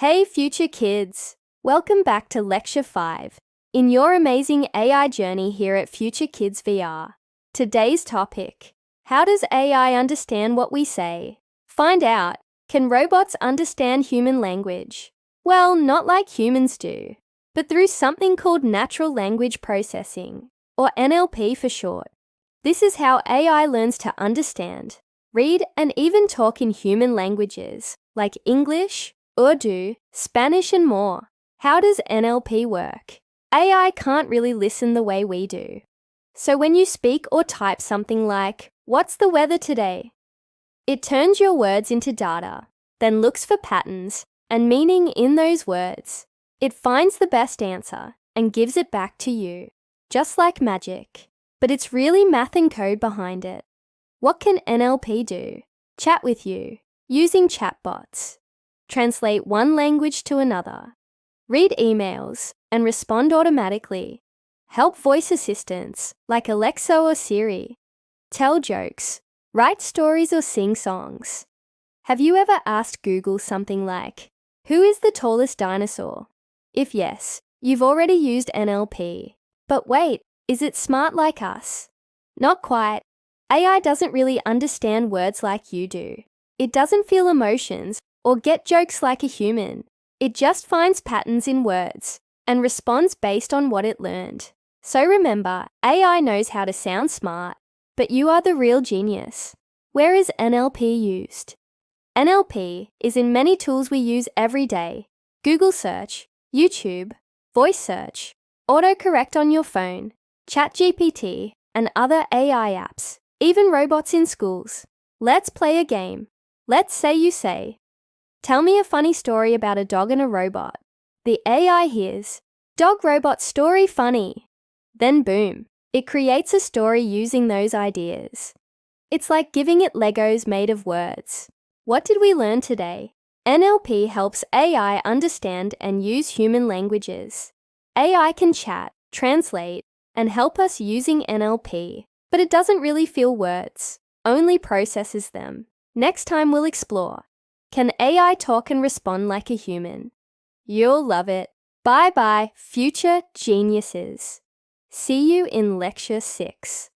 Hey future kids! Welcome back to Lecture 5 in your amazing AI journey here at FutureKids VR. Today's topic: how does AI understand what we say? Find out, can robots understand human language? Well, not like humans do, but through something called natural language processing, or NLP for short. This is how AI learns to understand, read, and even talk in human languages like English, Urdu, Spanish, and more. How does NLP work? AI can't really listen the way we do. So when you speak or type something like, "What's the weather today?" it turns your words into data, then looks for patterns and meaning in those words. It finds the best answer and gives it back to you, just like magic. But it's really math and code behind it. What can NLP do? Chat with you using chatbots, translate one language to another, read emails and respond automatically, help voice assistants like Alexa or Siri, tell jokes, write stories or sing songs. Have you ever asked Google something like, "Who is the tallest dinosaur?" If yes, you've already used NLP. But wait, is it smart like us? Not quite. AI doesn't really understand words like you do. It doesn't feel emotions or get jokes like a human. It just finds patterns in words and responds based on what it learned. So remember, AI knows how to sound smart, but you are the real genius. Where is NLP used? NLP is in many tools we use every day: Google search, YouTube, voice search, autocorrect on your phone, ChatGPT, and other AI apps, even robots in schools. Let's play a game. Let's say you say, "Tell me a funny story about a dog and a robot." The AI hears, "Dog robot story funny." Then boom, it creates a story using those ideas. It's like giving it Legos made of words. What did we learn today? NLP helps AI understand and use human languages. AI can chat, translate, and help us using NLP, but it doesn't really feel words, only processes them. Next time we'll explore, can AI talk and respond like a human? You'll love it. Bye-bye, future geniuses. See you in Lecture 6.